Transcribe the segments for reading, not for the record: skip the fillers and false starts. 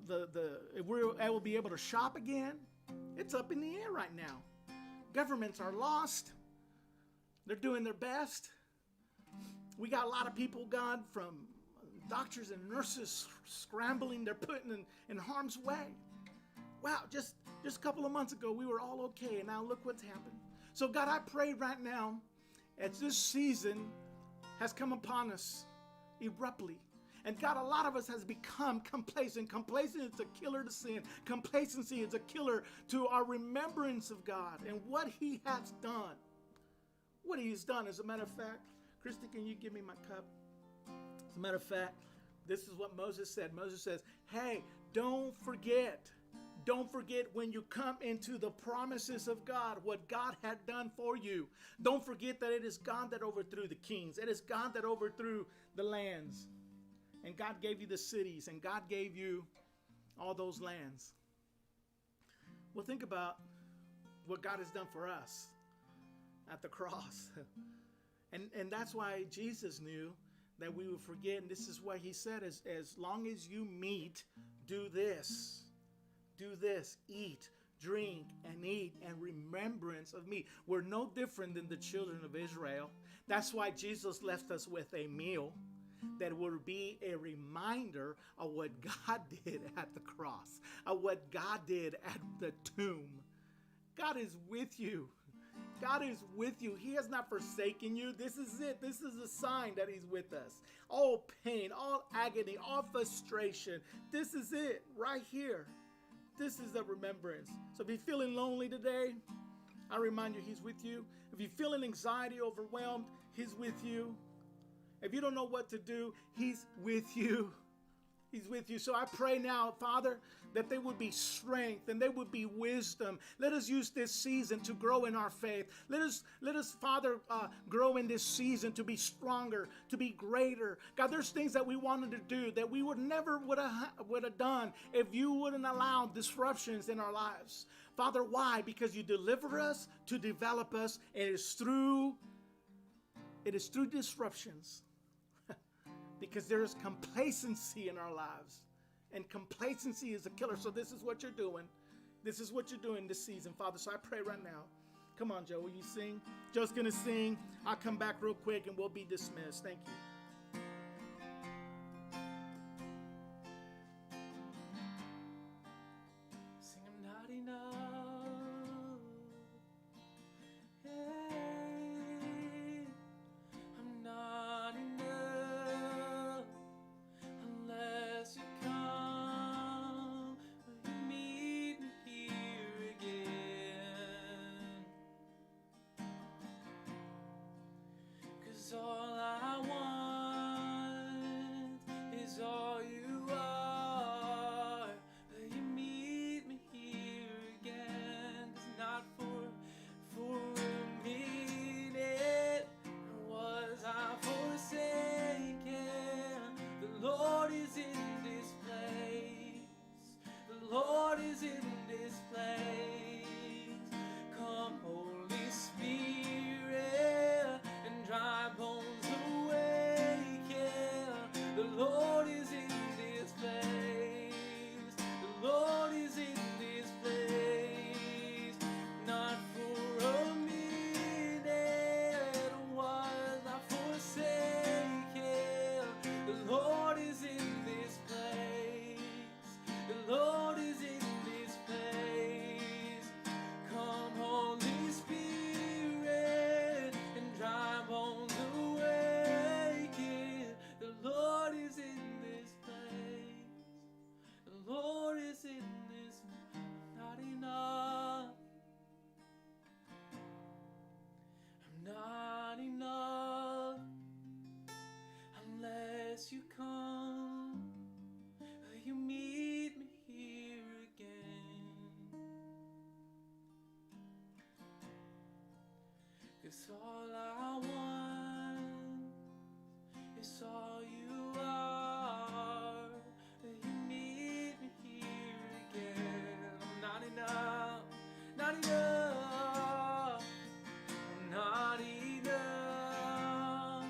if we'll be able to shop again, it's up in the air right now. Governments are lost. They're doing their best. We got a lot of people, God, from doctors and nurses scrambling. They're putting in harm's way. Wow, just a couple of months ago, we were all okay, and now look what's happened. So God, I pray right now, as this season has come upon us abruptly, and God, a lot of us has become complacent. Complacent is a killer to sin. Complacency is a killer to our remembrance of God and what He has done. What He has done. As a matter of fact, Christy, can you give me my cup? As a matter of fact, this is what Moses said. Moses says, hey, don't forget. Don't forget when you come into the promises of God, what God had done for you. Don't forget that it is God that overthrew the kings. It is God that overthrew the lands. And God gave you the cities, and God gave you all those lands. Well, think about what God has done for us at the cross. And that's why Jesus knew that we would forget. And this is why He said, as long as you meet, do this. Do this, eat, drink, and eat in remembrance of me. We're no different than the children of Israel. That's why Jesus left us with a meal that would be a reminder of what God did at the cross, of what God did at the tomb. God is with you. God is with you. He has not forsaken you. This is it. This is a sign that He's with us. All pain, all agony, all frustration. This is it right here. This is the remembrance. So if you're feeling lonely today, I remind you He's with you. If you're feeling anxiety, overwhelmed, He's with you. If you don't know what to do, He's with you. He's with you. So I pray now, Father, that there would be strength and there would be wisdom. Let us use this season to grow in our faith. Let us, Father, grow in this season to be stronger, to be greater. God, there's things that we wanted to do that we would never would have done if you wouldn't allow disruptions in our lives. Father, why? Because you deliver us to develop us, and it is through disruptions. Because there is complacency in our lives. And complacency is a killer. So this is what you're doing. This is what you're doing this season, Father. So I pray right now. Come on, Joe. Will you sing? Joe's going to sing. I'll come back real quick and we'll be dismissed. Thank you. Sing, I'm not enough. Yeah. I'm not enough. Unless you come, will you meet me here again? 'Cause all I want is all you are. Will you meet me here again? 'Cause not for a minute was I forsaken. The Lord is in this place. The Lord is in this place. Come, Holy Spirit, and dry bones awaken. The Lord is in this place. The Lord is in this place. Not for a minute was I forsaken. The Lord is in this place. The Lord is in this place. Come, Holy Spirit, and dry bones awaken. The Lord is in this place. The Lord is in this. Not enough. I'm not enough. Unless you come, will you meet me here again? 'Cause all I want is all you are. Will you meet me here again? I'm not enough, not enough. I'm not enough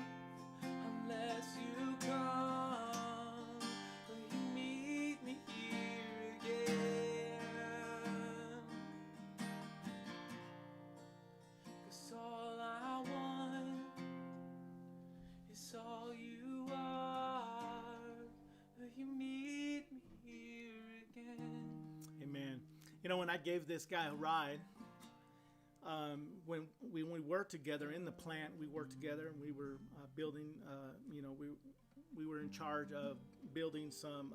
unless you come. Will you meet me here When I gave this guy a ride, when we worked together in the plant, we worked together and we were building. We were in charge of building some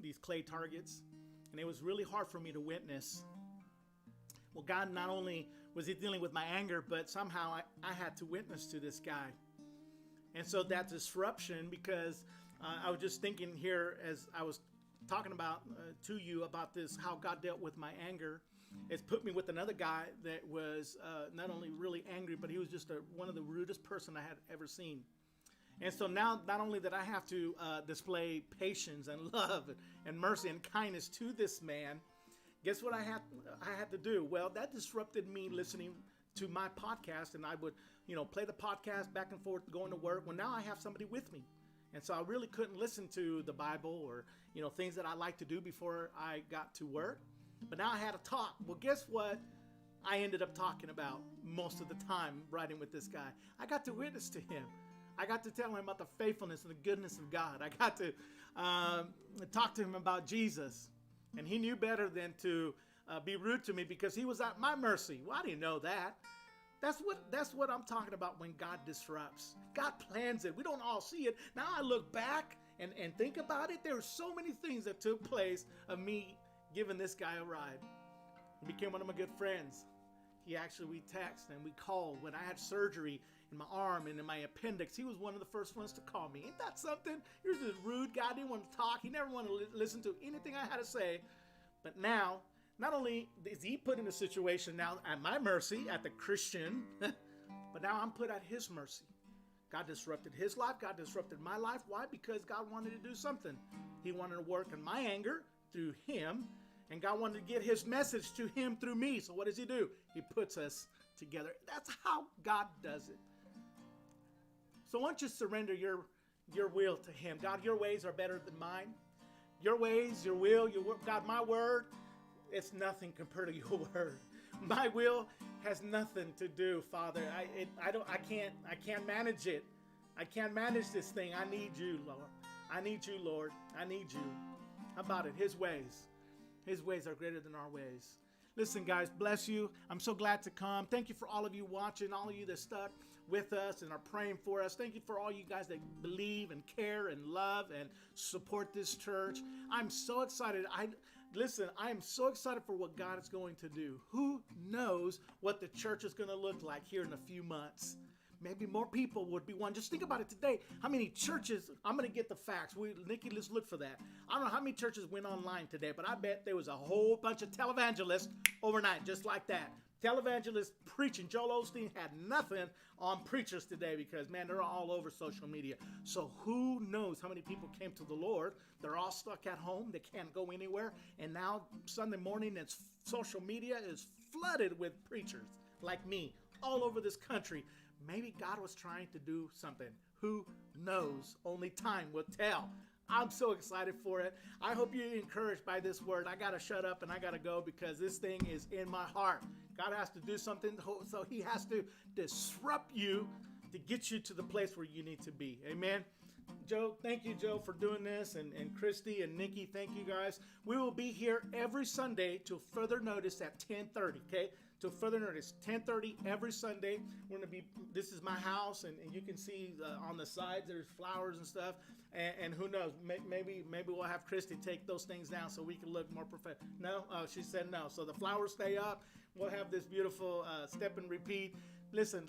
these clay targets, and it was really hard for me to witness. Well, God not only was He dealing with my anger, but somehow I had to witness to this guy, and so that disruption, because I was just thinking here as I was talking about to you about this, how God dealt with my anger. It's put me with another guy that was not only really angry, but he was just one of the rudest person I had ever seen. And so now, not only that I have to display patience and love and mercy and kindness to this man, guess what I had to do? Well, that disrupted me listening to my podcast, and I would, play the podcast back and forth going to work. Well, now I have somebody with me. And so I really couldn't listen to the Bible or, things that I like to do before I got to work. But now I had to talk. Well, guess what I ended up talking about most of the time riding with this guy? I got to witness to him. I got to tell him about the faithfulness and the goodness of God. I got to talk to him about Jesus. And he knew better than to be rude to me because he was at my mercy. Well, I didn't know that. That's what I'm talking about when God disrupts. God plans it. We don't all see it. Now I look back and think about it. There were so many things that took place of me giving this guy a ride. He became one of my good friends. We texted and we called. When I had surgery in my arm and in my appendix, he was one of the first ones to call me. Ain't that something? He was this rude guy, didn't want to talk. He never wanted to listen to anything I had to say. But now, not only is he put in a situation now at my mercy, at the Christian, but now I'm put at his mercy. God disrupted his life. God disrupted my life. Why? Because God wanted to do something. He wanted to work in my anger through him, and God wanted to get his message to him through me. So what does he do? He puts us together. That's how God does it. So why don't you surrender your will to him? God, your ways are better than mine. Your ways, your will, God, my word, it's nothing compared to your word. My will has nothing to do, Father. I can't manage it. I can't manage this thing. I need you, Lord. I need you, Lord. I need you. How about it? His ways are greater than our ways. Listen, guys, bless you. I'm so glad to come. Thank you for all of you watching, all of you that stuck with us and are praying for us. Thank you for all you guys that believe and care and love and support this church. I'm so excited. I am so excited for what God is going to do. Who knows what the church is going to look like here in a few months? Maybe more people would be one. Just think about it today. How many churches, I'm going to get the facts. Nikki, let's look for that. I don't know how many churches went online today, but I bet there was a whole bunch of televangelists overnight, just like that. Televangelists preaching. Joel Osteen had nothing on preachers today because, man, they're all over social media. So who knows how many people came to the Lord? They're all stuck at home. They can't go anywhere. And now Sunday morning, social media is flooded with preachers like me all over this country. Maybe God was trying to do something. Who knows? Only time will tell. I'm so excited for it. I hope you're encouraged by this word. I got to shut up and I got to go because this thing is in my heart. God has to do something, so he has to disrupt you to get you to the place where you need to be. Amen. Joe, thank you, Joe, for doing this. And Christy and Nikki, thank you, guys. We will be here every Sunday till further notice at 10:30, okay? Till further notice, 10:30 every Sunday. We're going to be, this is my house, and you can see on the sides there's flowers and stuff. And who knows, maybe we'll have Christy take those things down so we can look more professional. No? Oh, she said no. So the flowers stay up. We'll have this beautiful step and repeat. Listen.